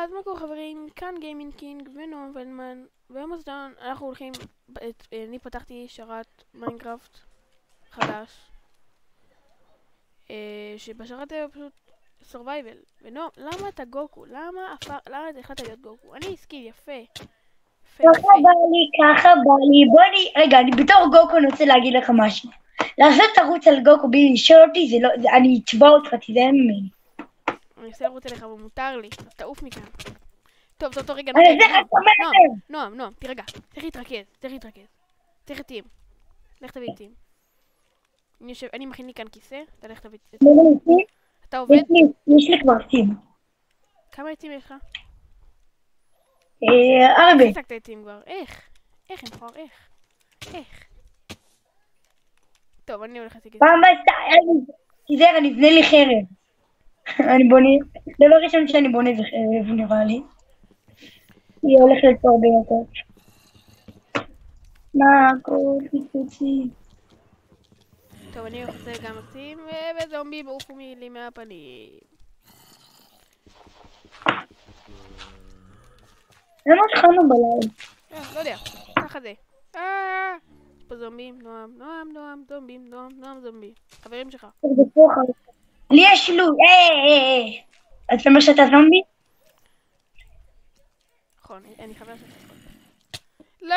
אז מה קורה חברים, כאן גיימינג קינג ונועם ולמן, והיום הזדמן אנחנו הולכים, אני פתחתי שרת מיינקראפט חדש, שבשרת היה פשוט סורווייבל. ונועם, למה אתה גוקו? למה אתה החלטת להיות גוקו? אני סקיל יפה. ככה בא לי, רגע, אני בתור גוקו אני רוצה להגיד לך משהו. לעשות תרוץ על גוקו בלי לשאול אותי, זה לא, אני אתבע אותך, תדע ממני. אני אעשה לרוץ אליך, אבל מותר לי, אז תעוף מכאן. טוב, רגע, נועם, תירגע, צריך להתרכז. צריך עטים. לך תביא עטים. אני מכין לי כאן כיסא, אתה לך תביא עטים. אתה עובד? יש לי כבר עטים. כמה עטים יש לך? הרבה. איך השגת עטים כבר? איך? איך הם כבר? איך? טוב, אני הולך להשיג עטים. פעם תיזהר, אני אבנה לי חרב. אני בונה, דבר ראשון שאני בונה זה חרב נראה לי. היא הולכת פה הרבה יותר. מה הכל פיצוצי? טוב, אני רוצה גם עטים, וזומבים עופו לי מהפנים. למה התחלנו בלילה? לא יודע, ככה זה. יש פה זומבים, נועם, זומבים. חברים שלך. לי יש לול, אז אתה אומר שאתה זומבי? נכון, אני חבר שלך. לא,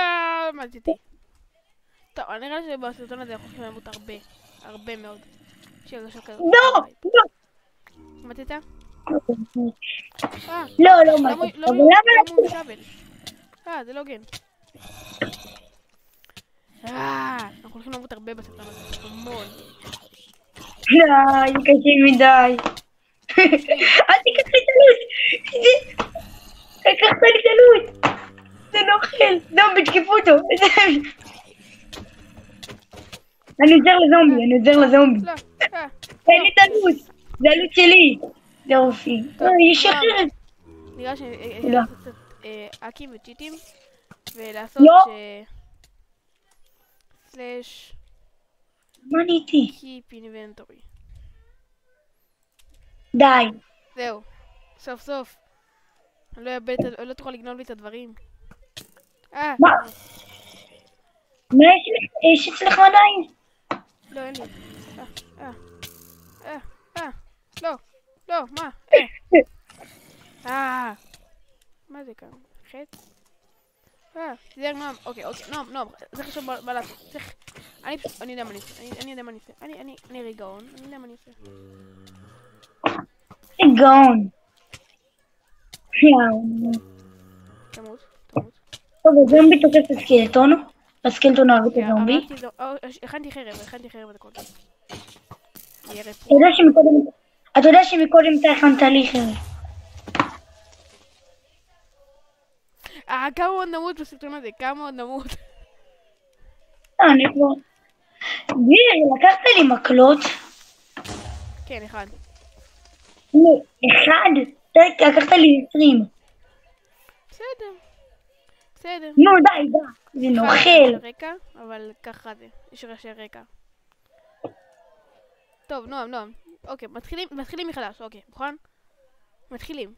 מצאתי. טוב, אני נראה שבסרטון הזה אנחנו יכולים למות הרבה מאוד. לא! מצאת? לא מצאת, אבל למה זה לא הוגן. אנחנו הולכים למות הרבה בסרטון הזה, המון. די, קשה מדי. אל תיקח לי את הלוט. לקחת לי את הלוט. זה נוכל. זומבי, תקפו אותו. אני עוזר לזומבי. תן לי את הלוט. זה הלוט שלי. זה רופי. יש אחרת. נראה שאני לעשות קצת האקים וצ'יטים. ולעשות סלש מה נהייתי? Keep inventory. די. זהו, סוף. אני לא תוכל לגנוב לי את הדברים. מה? מה יש אצלך עדיין? לא, אין לי. לא, מה? מה זה כאן? חץ? זה נועם, אוקיי, נועם, זה חשוב מה לעשות, צריך... אני יודע מה אני אעשה, אני הרי גאון, אני יודע מה אני אעשה. גאון. תמות. טוב, הזומבי תוקף את הסקלטון. הסקלטון אוהב את הזומבי. הכנתי חרב את הכל. אתה יודע שמקודם אתה הכנת לי חרב. כמה עוד נמות בסרטון הזה? אני כבר... גיר, לקחת לי מקלות? כן, אחד. לקחת לי 20. בסדר. נו, די. זה נוכל. רקע, אבל ככה זה. יש רעשי רקע. טוב, נועם. אוקיי, מתחילים מחדש. אוקיי, מוכן? מתחילים.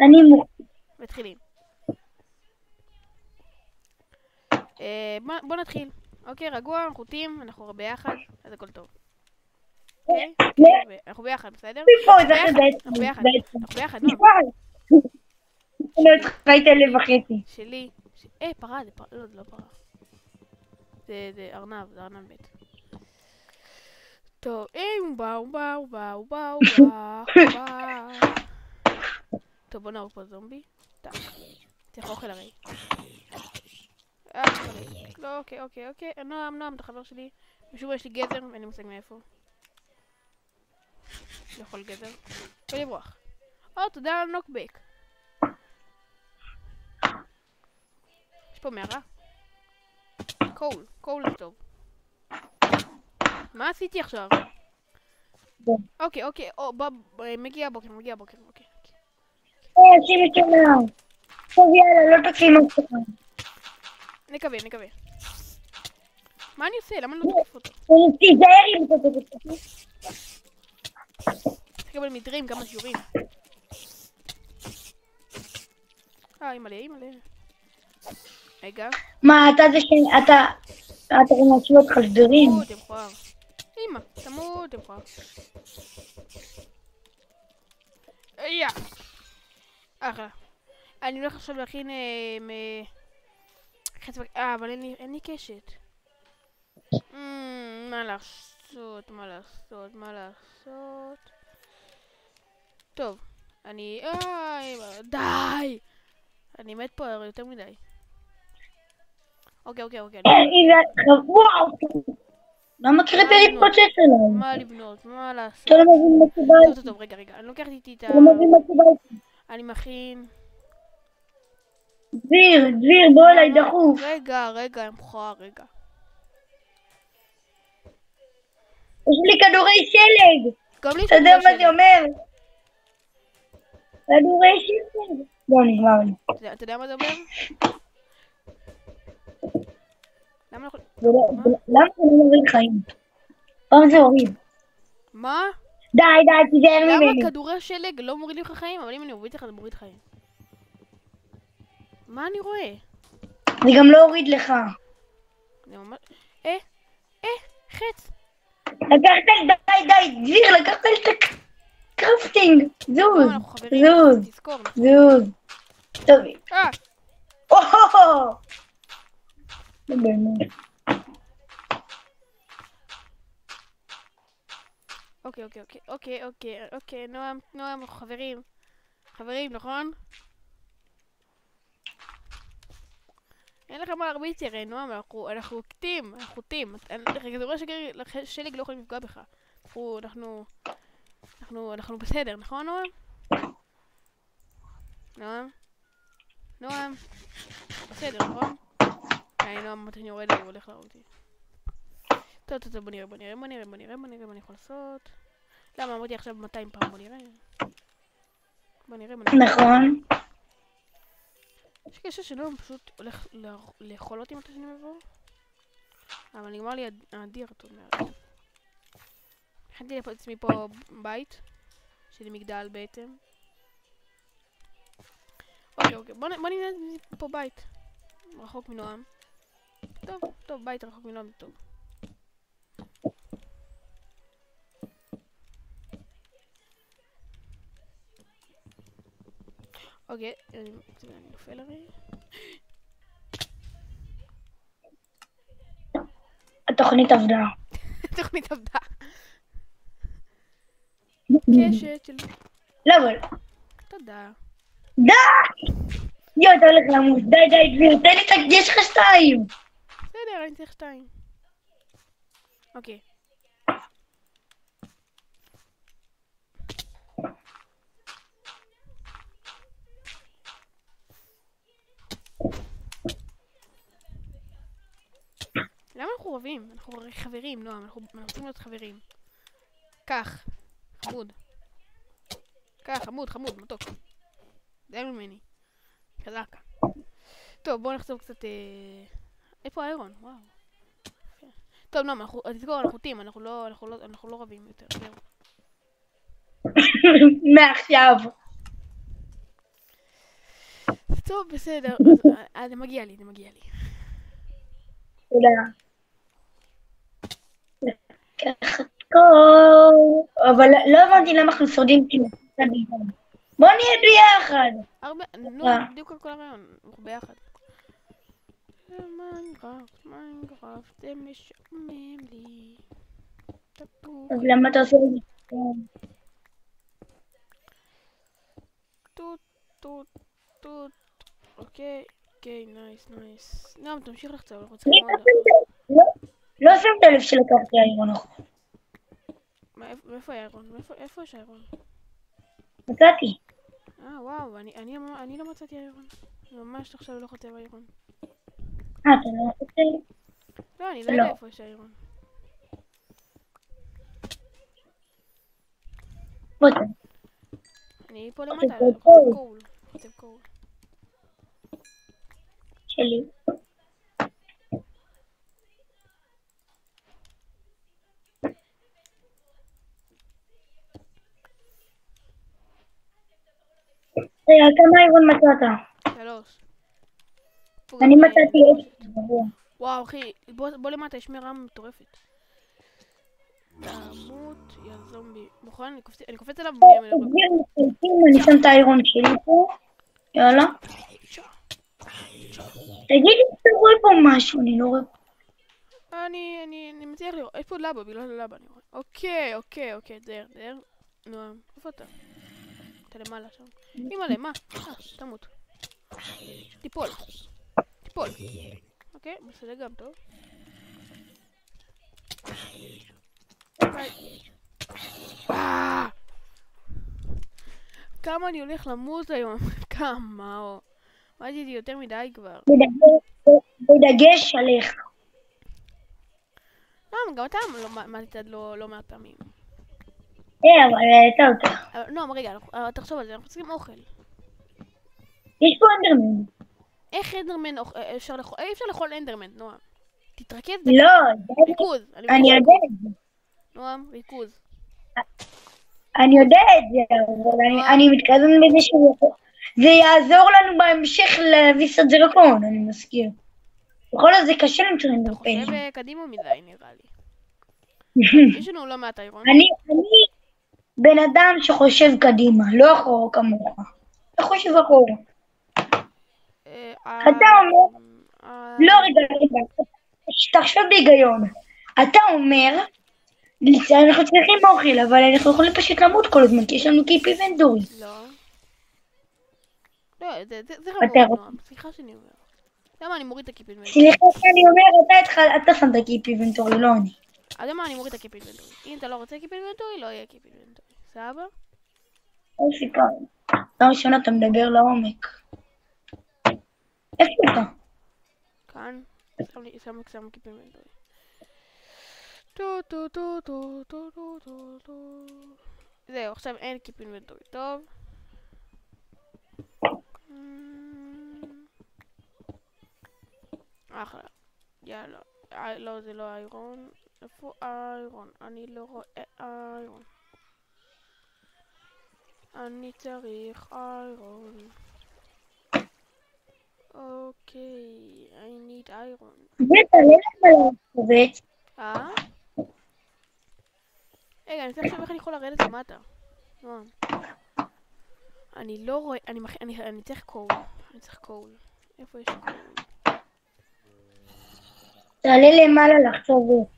בוא נתחיל. אוקיי, רגוע, חוטים, אנחנו ביחד, אז הכל טוב. אוקיי? אנחנו ביחד, בסדר? אנחנו ביחד, נועם. לא התחלת לב וחצי. שלי. פרה, לא, זה לא פרה. זה ארנב, בית. טוב, באו. טוב, בוא נעבור פה זומבי. צריך אוכל הרי. לא, אוקיי. נועם, אתה חבר שלי. משום יש לי גזר, אין לי מושג מאיפה. לאכול גזר. ולברוח. תודה על נוקבק. יש פה מערה. קול זה טוב. מה עשיתי עכשיו? אוקיי, מגיע הבוקר, אוקיי. שים את שונה. טוב, יאללה, לא תוקפים אותך. נקווה. מה אני עושה? למה אני לא תוקף אותו? תיזהר אם אתה תוקף אותו. צריך לקבל מדרים, כמה שיעורים. אימא'לה. רגע. מה, אתה זה אתה גם משהו אותך חסדרים? תמות, הם חואר. אמא, תמות, הם חואר. יא! אחלה. אני הולך עכשיו להכין אבל אין לי קשת. מה לעשות? טוב, די! אני מת פה יותר מדי. אוקיי. וואו! למה קריפר התפוצץ עליי? מה לבנות? מה לעשות? אתה לא מבין מה קיבלתי. טוב, רגע. אני לוקחת איתי את ה... אתה לא מבין מה קיבלתי. אני מכין... דביר, בוא אליי דחוף. רגע, הם חואה, רגע. יש לי כדורי שלג. גם לי אתה יודע מה זה אומר? כדורי שלג. לא, נגמר לי. אתה יודע מה זה אומר? למה זה לא מוריד חיים? פעם זה הוריד. מה? די, תיזהר ממני. למה כדורי שלג לא מורידים לך חיים? אבל אם אני מוריד לך זה מוריד חיים. מה אני רואה? זה גם לא הוריד לך. זה ממש... חץ! די, דביר, לקחת לי את הקרפטינג. זוז. תזכור. טוב. אוהו! לא באמת. אוקיי, נועם, חברים, נכון? אין לך מה להרביץ ירי, נועם, אנחנו קטים. כדורי שלג לא יכולים לפגוע בך. אנחנו בסדר, נכון נועם? בסדר, נכון? נועם, אני יורד, הוא הולך להרוג אותי. טוב, בוא נראה מה אני יכול לעשות. למה, אמרתי עכשיו 200 פעם, בוא נראה. נכון. יש קשר שנועם פשוט הולך לאכול אותי מתי שאני מבוא. אבל נגמר לי הדירט עוד מעט. הכנתי לעצמי פה בית. שלי מגדל בעצם. אוקיי, בוא נבנה פה בית. רחוק מנועם. טוב, בית רחוק מנועם, טוב. אוקיי, אני נופל הרי. התוכנית עבדה. קשת של... לא, אבל... תודה. די! אתה הולך למות. די, דביר, תן לי יש לך 2. בסדר, אני צריך 2. אוקיי. למה אנחנו רבים? אנחנו חברים, נועם, אנחנו רוצים להיות חברים. קח, חמוד, מתוק. די ממני. חזק. טוב, בואו נחזור קצת... איפה האיירון? וואו. טוב, נועם, תזכור, אנחנו טים, אנחנו לא רבים יותר. זהו. מעכשיו. טוב, בסדר. זה מגיע לי. תודה. אבל לא הבנתי למה אנחנו שורדים כאילו. בוא נהיה ביחד. נו, בדיוק על כל הרעיון. אנחנו ביחד. מיינקראפט, הם משעמם לי. אז למה אתה עושה את זה? טוט. אוקיי, נייס. נועם, תמשיך לחצוב, אנחנו צריכים עוד... לא שמת לב שלקחתי איירון. מאיפה האיירון? איפה יש איירון? מצאתי. וואו, אני לא מצאתי איירון. ממש עכשיו לא חוטב איירון. אתה לא חוטב? לא, אני לא יודע איפה יש איירון. בוא. אני פה למטה, חוטב קול. שלי. כמה איירון מצאת? 3. אני מצאתי 10. וואו, אחי, בוא למטה, יש מרעה מטורפת. תמות, יא זומבי. מוכן? אני קופץ עליו ובניה מלרוק. אני שם את האיירון שלי פה. יאללה. תגידי, אתה רואה פה משהו, אני לא רואה פה. אני מצליח לראות. יש פה לבה, בגלל הלבה אני רואה. אוקיי, דר. נועם, איפה אתה? אתה למעלה שם. אימא'לה, מה? תמות. תיפול. אוקיי, בסדר גם טוב. כמה אני הולך למות היום? כמה, או... מה הייתי יותר מדי כבר? בדגש עליך. גם אתה מעטת לא מעט פעמים. אבל הייתה אותה. לא, רגע, תחשוב על זה, אנחנו צריכים אוכל. יש פה אנדרמן. איך אנדרמן אי אפשר לאכול אנדרמן, נועם. תתרכז לא, ריכוז. אני יודע את זה. נועם, ריכוז. אני יודע את זה, אבל אני מתכוון בזה זה יעזור לנו בהמשך להביס את דרקון, אני מזכיר. בכל זאת זה קשה למצוא אתה אנדרפייג'. חושב קדימה מדי נראה לי. יש לנו לא מעט איירון. אני בן אדם שחושב קדימה, לא אחורה כמוך. אתה חושב אחורה. אתה אומר, לא רגע, תחשוב בהיגיון. אתה אומר, אנחנו צריכים אוכל, אבל אנחנו יכולים פשוט למות כל הזמן, כי יש לנו קיפ איבנטורי. לא, זה חמור, נועם, סליחה שאני אומר. למה אני מוריד את הקיפ איבנטורי? סליחה שאני אומר, אתה שם את הקיפ איבנטורי, לא אני. אז למה אני מוריד את הקיפ איבנטורי? אם אתה לא רוצה קיפ איבנטורי, לא יהיה קיפ איבנטורי. סבבה? אין סיפור. פעם ראשונה אתה מדבר לעומק. איפה אתה? כאן, שם קיפ איבנטורי. זהו, עכשיו אין קיפ איבנטורי טוב. אחלה. יאללה. לא, זה לא איירון. איפה איירון? אני לא רואה איירון. אני צריך איירון. אוקיי, I need iron. תעלה למה להסתובץ. רגע, אני צריך לחשוב איך אני יכול לרדת למטה. אני לא רואה, אני צריך קול. איפה יש קול? תעלה למעלה לחצוב.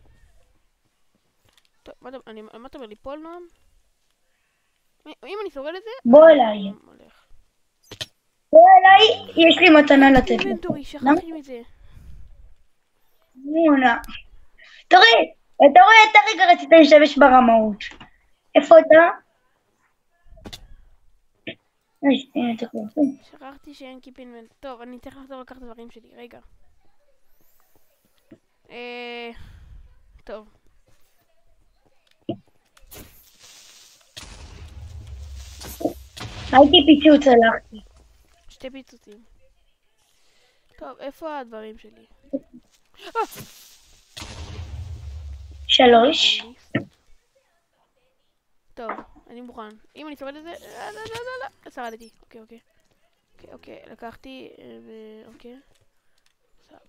טוב, מה אתה אומר, ליפול, נועם? אם אני שורד את זה... בוא אליי. יש לי מתנה לתת לך. אינבנטורי, שכחתי מזה. אתה רואה, אתה רגע רצית להשתמש ברמאות. איפה אתה? שכחתי שאין קיפ אינבנטורי. טוב, אני צריך לחזור לקחת דברים שלי, רגע. טוב. הייתי פיצוץ, הלכתי. 2 פיצוצים. טוב, איפה הדברים שלי? 3. טוב, אני מוכן. אם אני שורד את זה... לא. שרדתי. אוקיי. לקחתי... אוקיי. סבבה.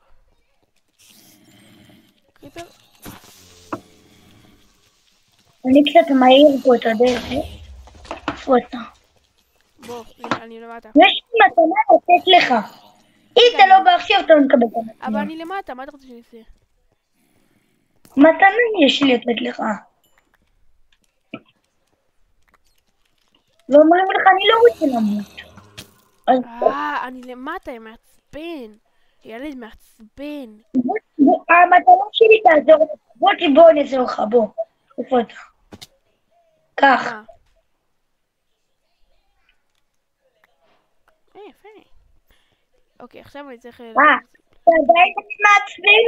קריפר. אני קצת מהיר פה, אתה יודע. איפה אתה? בוא, אני למטה. יש לי מתנה לתת לך. אם אתה לא בא עכשיו, אתה לא מקבל את המתנה. אבל אני למטה, מה אתה רוצה שאני אעשה? מתנה יש לי לתת לך. ואומרים לך, אני לא רוצה למות. אני למטה, הם מעצבן. ילד מעצבן. המתנה שלי תעזור לך. בוא נעזור לך, בוא. איפה אתה? קח. יפה. אוקיי, עכשיו אני צריך... אתה עדיין מעצבן?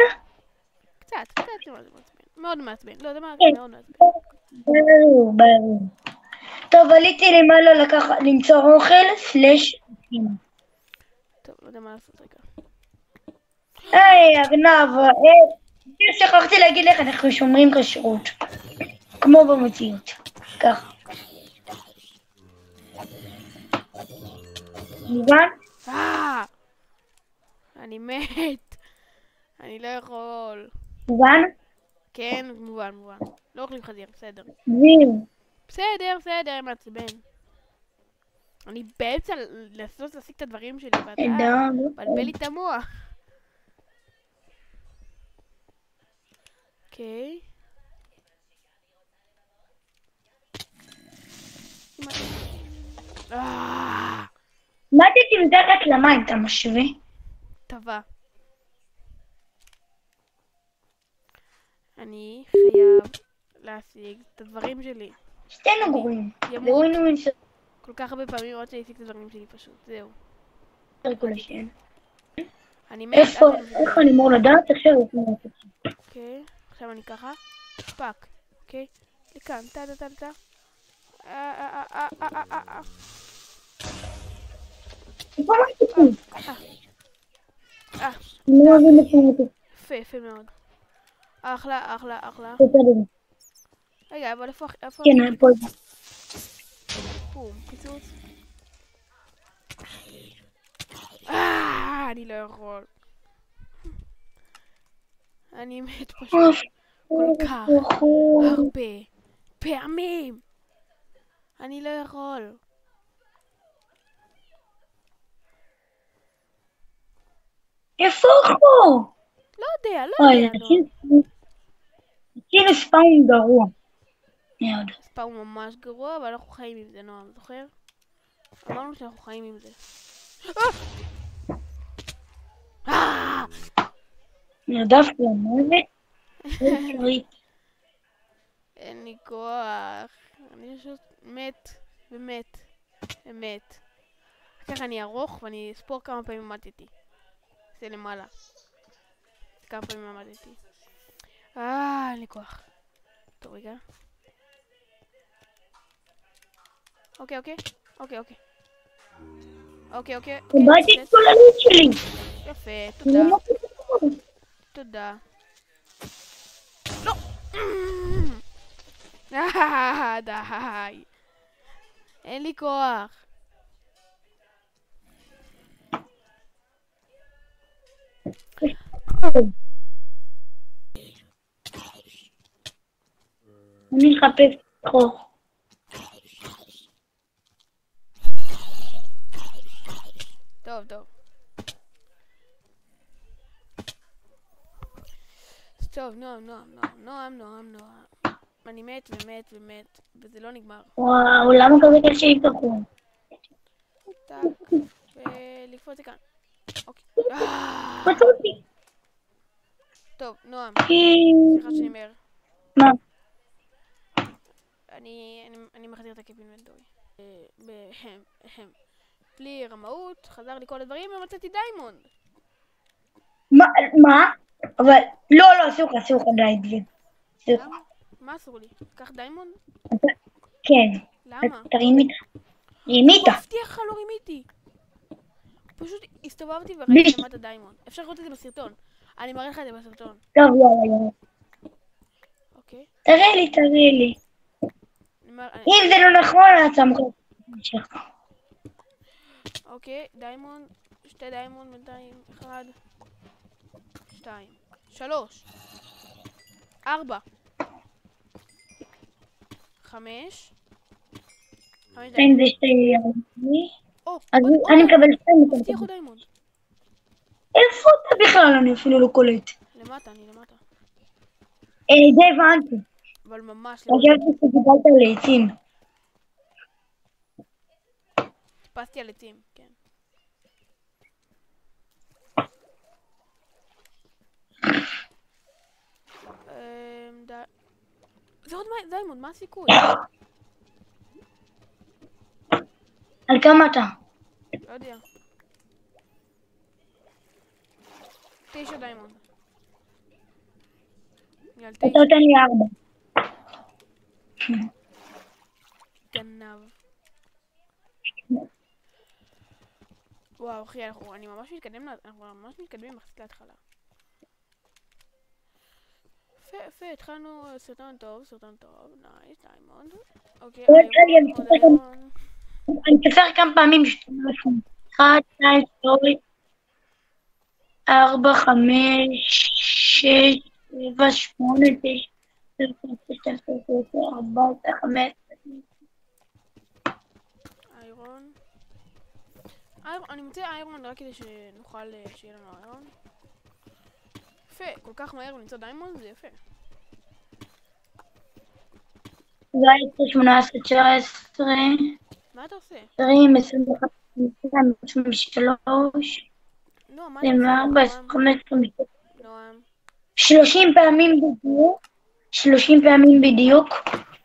קצת מעצבן. מאוד מעצבן. לא, זה מאוד מעצבן. ברור. טוב, עליתי למעלה למצוא אוכל, / טוב, לא יודע מה לעשות רגע. היי, אגנב, שכחתי להגיד לך, אנחנו שומרים כשרות. כמו במציאות. ככה. מובן? אני מת. אני לא יכול. מובן? כן, מובן. לא אוכלים חזיר, בסדר. זיו. בסדר, מעצבן. אני באמצע לנסות להשיג את הדברים שלי, ואתה מבלבל לי את המוח. אוקיי. מה אתה מתחת למים, אתה משווה? טבע. אני חייב להשיג את הדברים שלי. שתינו גרועים. ימות. כל כך הרבה פעמים עוד להשיג את הדברים שלי פשוט, זהו. אני מת. איך אני אמור לדעת? עכשיו אוקיי, עכשיו אני ככה. פאק. אוקיי, לכאן, טה. יפה מאוד. אחלה. רגע, אבל איפה? כן, פה. בום, פיצוץ. אני לא יכול. אני מת פשוט. כל כך הרבה פעמים. אני לא יכול. איפה הוא? לא יודע. עשינו ספאון גרוע. ספאון ממש גרוע, אבל אנחנו חיים עם זה, נועם, זוכר? אמרנו שאנחנו חיים עם זה. נרדפתי למוות. אין לי כוח. אני פשוט מת. ככה אני ארוך ואני אספור כמה פעמים עמדתי. זה למעלה. כמה פעמים עמדתי. אין לי כוח. טוב, רגע. אוקיי. איבדתי את כל הלוט שלי. יפה, תודה. לא! די. אין לי כוח. אני אחפש חוך. טוב. טוב, נועם. אני מת, וזה לא נגמר. וואו, למה כזה קשה יפתחו? טק, ולקפוץ לכאן. אוקיי. פצעתי. טוב, נועם. סליחה שאני אומר. מה? אני מחזיר את הקיפינבנטורי. בלי רמאות, חזר לי כל הדברים ומצאתי דיימונד. מה? אבל לא, אסור לך די. למה? מה אסור לי? קח דיימונד? כן. למה? אתה רימית. הוא הבטיח לך לא רימיתי. פשוט הסתובבתי וראיתי למטה דיימונד. אפשר לראות את זה בסרטון. אני מראה לך את זה בסרטון. טוב, יאללה. אוקיי. תראה לי. אם זה לא נכון, אתה מוכר. אוקיי, דיימונד. 2 דיימונד בינתיים. 1 2 3 4 5 אם זה 2 אני מקבל 2. הבטיחו דיימונד. איפה אתה בכלל? אני אפילו לא קולט. למטה, אני למטה. זה הבנתי. אבל ממש חשבתי שדיברת על עצים. חיפשתי על עצים, כן. זה עוד דיימונד, מה הסיכוי? על כמה אתה? לא יודע. 9 דיימונד. אתה נותן לי 4. גנב. וואו, אחי, אני ממש מתקדם, יחסית להתחלה. יפה, התחלנו סרטון טוב, נייס, דיימונד. אוקיי, אני אספר כמה פעמים 1, 2, 3. 4, 5, 6, 7, 8, 9, 10, 11, 14, 15. איירון. אני מוצא איירון רק כדי שנוכל שיהיה לנו איירון. יפה, כל כך מהר למצוא דיימונד, זה יפה. 17, 18, 19, מה אתה עושה? 20, 21, 22, 23, לא, מה אתה עושה? 24, 25, 26. נועם. 30 פעמים בדיוק. 30 פעמים בדיוק.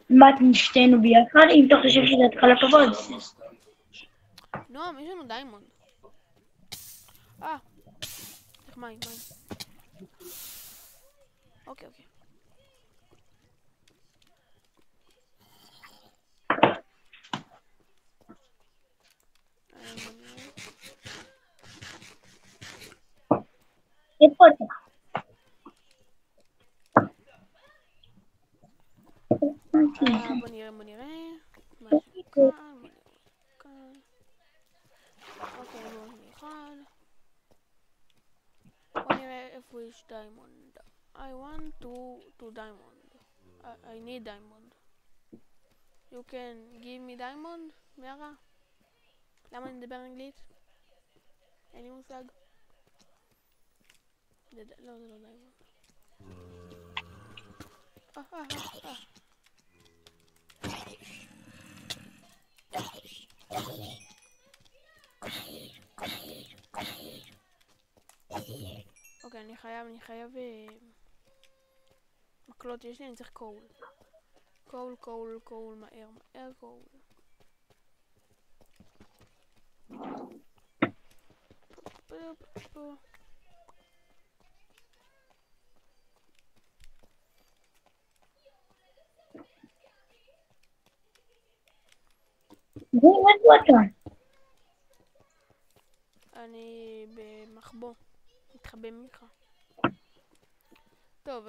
מתנו שתינו ביחד. אם אתה חושב שזה התחלה טובה, אז... נועם, יש לנו דיימונד. צריך מים. אוקיי. איפה אתה? בוא נראה. משהו כאן. אוקיי, בוא נראה איפה יש דיימונד. I want to diamond. I need diamond. You can give me diamond? מירה? למה אני מדבר אנגלית? אין לי מושג. לא, זה לא דיימונד. אוקיי, אני חייב מקלות יש לי, אני צריך קול. קול, מהר קול. איפה אתה? אני במחבוא. מתחבא ממך. טוב,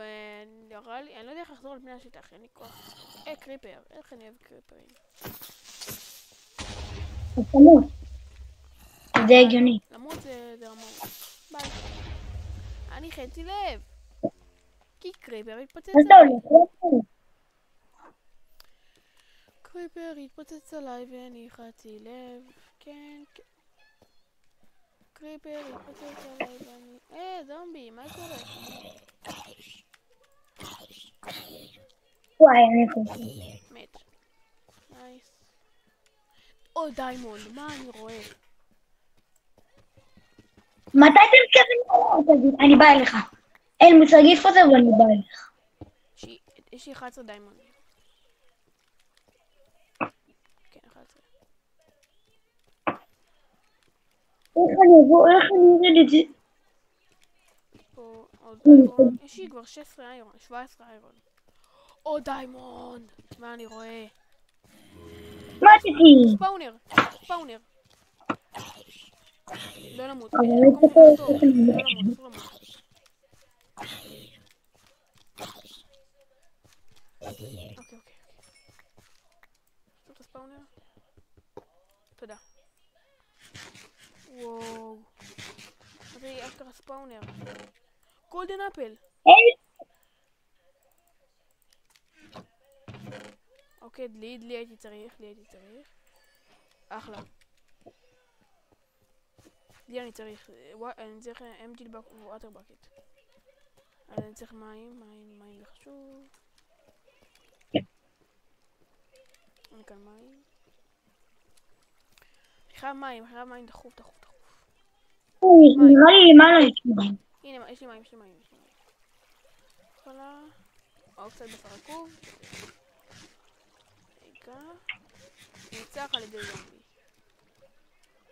נראה לי, אני לא יודע איך לחזור על פני השטח, אין לי כוח. קריפר, איך אני אוהב קריפרים. אתה תמות. זה הגיוני. למות זה רמאות. ביי. אני חצי לב. כי קריפר התפוצץ עליי. קריפר התפוצץ עליי ואני חצי לב. כן. קריפר התפוצץ עליי ואני... זומבי, מה קורה? וואי, אני חושב. מת. נייס. או דיימונד, מה אני רואה? מתי אתה מתכוון? אני באה אליך. אין מושג איפה זה, אבל אני באה אליך. יש לי 11 דיימונד. כן, 11. איך אני ארד את זה? פה עוד איירון. יש לי כבר 16 איירון, 17 איירון. או דיימונד! מה אני רואה? מה תקי? ספאונר. לא למות. אבל אני צריך לא למות. אוקיי. זאת הספאונר? תודה. וואו. זה אשכרה ספאונר. גולדן אפל. אוקיי, דלי הייתי צריך. אחלה. דלי אני צריך empty water bucket. אני צריך מים זה חשוב. אין כאן מים. חייב מים דחוף. נראה לי למעלה יש מים. הנה, יש לי מים. חלה. או קצת בשר עקוב. רגע. נצח על ידי זומבי.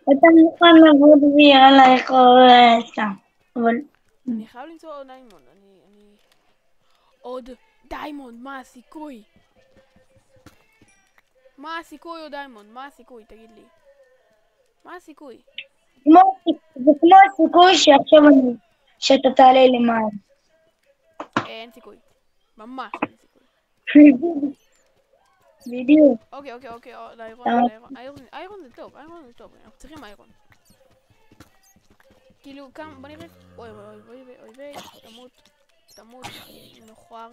אתה מוכן לעבוד ויאללה איך קורה סתם. אבל... אני חייב למצוא עוד דיימונד. עוד דיימונד, מה הסיכוי? מה הסיכוי עוד דיימונד? מה הסיכוי? תגיד לי. מה הסיכוי? זה כמו הסיכוי שעכשיו שאתה תעלה למעלה. אין סיכוי. ממש אין סיכוי. בדיוק. אוקיי, איירון זה טוב, אנחנו צריכים איירון. כאילו, כמה, בוא נראה, אוי אוי אוי אוי אוי, תמות, תמות, מכוער,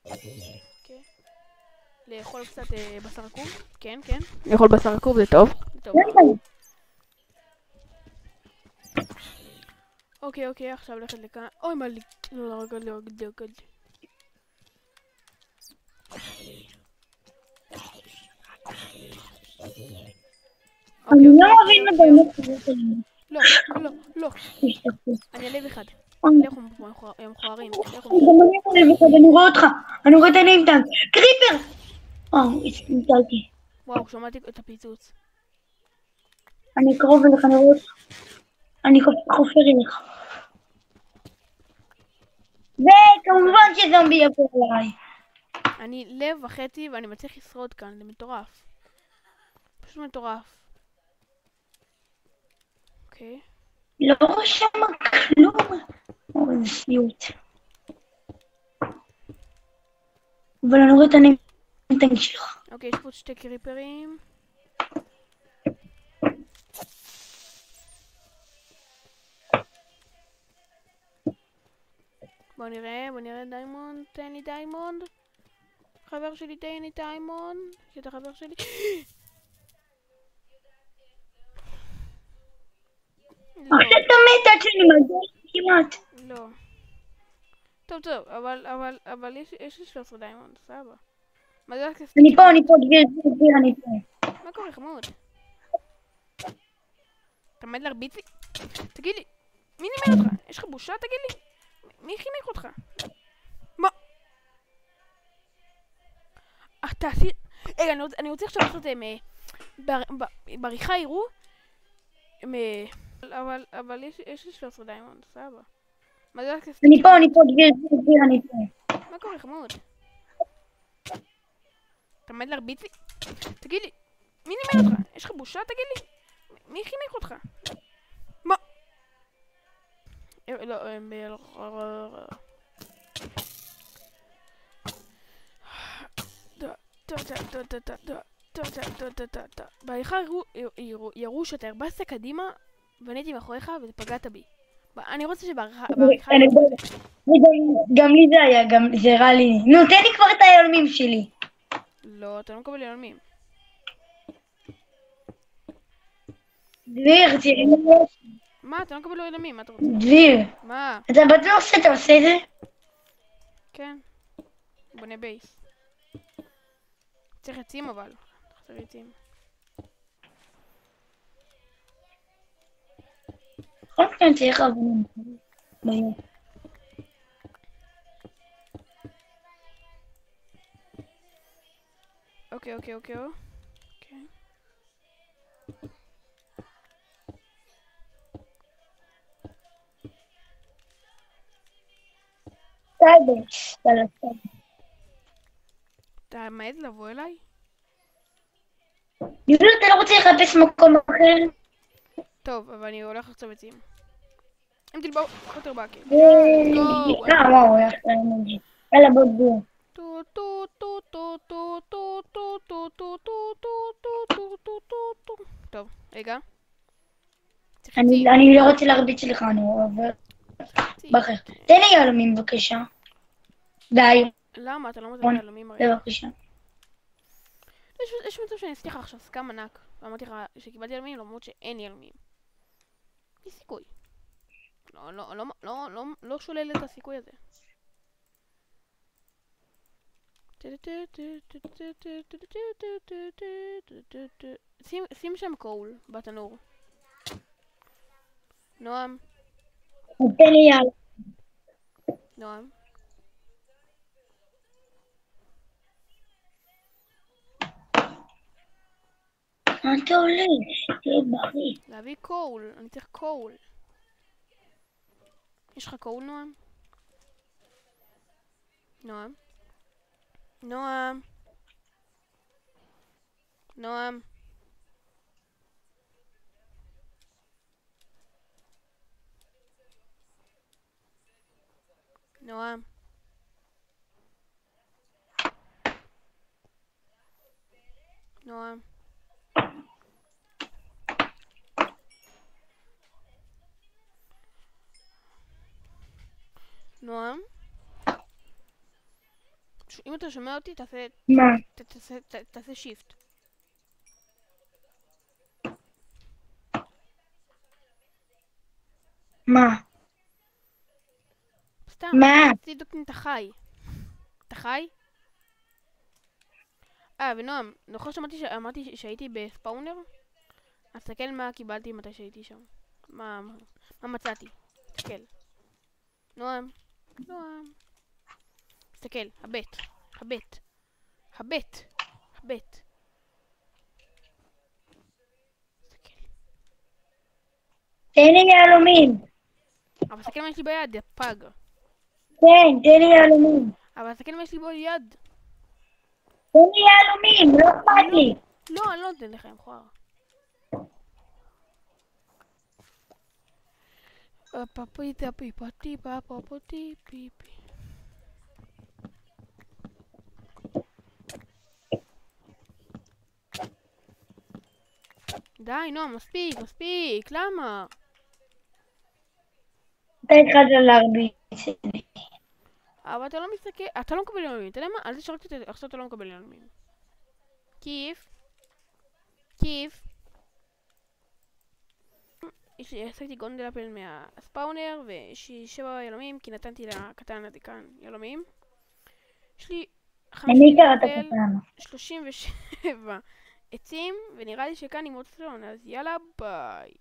אוקיי. לאכול קצת בשר עקוב, כן, כן. לאכול בשר עקוב זה טוב, זה טוב. אוקיי, אוקיי, עכשיו ללכת לכאן. אוי, מה לי? לא, רגע, לא, רגע. אני לא מבין את לא, לא, לא. אני אלב אחד. לכו מכוערים. אני רואה אותך. אני רואה את העיניים טנק. קריפר! הסתלתי. וואו, שמעתי את הפיצוץ. אני קרוב אליך, אני רואה אותך. אני חופר אליך. וכמובן שזומבי יפור עליי. אני לב וחצי ואני מצליח לשרוד כאן, זה מטורף. פשוט מטורף. אוקיי. לא רואה שם כלום. איזה סיוט. אבל אני רואה את הנטנק שלך. אוקיי, יש פה שתי קריפרים. בוא נראה דיימונד, תן לי דיימונד. חבר שלי, תן לי דיימונד. שאתה חבר שלי. עכשיו אתה מת עד שאני מגיע כמעט. לא. טוב, אבל יש לי 13 דיימונד, סבבה. מה זה הכסף? אני פה, דביר, אני פה. מה קורה, חמוד? אתה עומד להרביץ לי? תגיד לי, מי לימד אותך? יש לך בושה, תגיד לי? מי חינך אותך? מה? תעשי... רגע, אני רוצה עכשיו לעשות בעריכה יראו אבל יש לי 13 דיימונד, סבבה. מה זה הכסף? אני פה, דביר, אני פה. מה קורה, חמוד? אתה עומד להרביץ לי? תגיד לי, מי לימד אותך? יש לך בושה, תגיד לי? מי חינך אותך? מה? לא, בעריכה יראו שאתה הרבצת קדימה ואני הייתי מאחוריך ופגעת בי. אני רוצה שבעריכה... גם לי זה היה, זה רע לי. נו, תן לי כבר את היהלומים שלי. לא, אתה לא מקבל יהלומים. דביר, תראה. מה? אתה לא מקבל יהלומים, מה אתה רוצה? דביר. מה? אתה בטוח שאתה עושה את זה? כן. בונה בייס. צריך עצים אבל. צריך עצים. כל פעם צריך אבנים. אוקיי. אתה מעז לבוא אליי? יובל, אתה לא רוצה לחפש מקום אחר? טוב, אבל אני הולך לחצוב עצים. אם תלבאו, יותר באקי. וואו, יאללה בוא. טוב, רגע. אני לא רוצה להרביץ לך, אני עובר בחר. תן לי יהלומים בבקשה. די. למה? אתה לא מוזר יהלומים הרי. בבקשה. יש מצב שאני אצליח עכשיו סכם ענק. ואמרתי לך שקיבלתי יהלומים למרות שאין יהלומים. יש סיכוי. לא שולל את הסיכוי הזה. שים שם קול בתנור. נועם. תן לי יהלום. נועם. מה אתה הולך? תהיה בריא. להביא קול, אני צריך קול. יש לך קול, נועם? נועם? נועם? נועם? נועם? נועם? נועם? אם אתה שומע אותי, מה? תעשה שיפט. מה? סתם, מה? רציתי לבדוק אם אתה חי. אתה חי? ונועם, נכון שאמרתי שהייתי בספאונר? אז תסתכל מה קיבלתי מתי שהייתי שם. מה מצאתי? תסתכל. נועם. תסתכל, הבט. תסתכל. תן לי יהלומים. אבל תסתכל מה יש לי ביד, יא פג. כן, תן לי יהלומים. אבל תסתכל מה יש לי ביד. תן לי יהלומים, לא אכפת לי. לא, אני לא נותן לך, מכוער. פפי. די, נו, מספיק, למה? אתה התחלת להרביץ לי. אבל אתה לא מסתכל, אתה לא מקבל יהלומים, אתה יודע מה? אל תשאלתי אותי, עכשיו אתה לא מקבל יהלומים. כיף. השגתי גונדל אפל מהספאונר, ויש לי 7 יהלומים, כי נתתי לקטן הדיקן יהלומים. יש לי 5 אפל, 37 עצים, ונראה לי שכאן עם עוד סלון, אז יאללה ביי.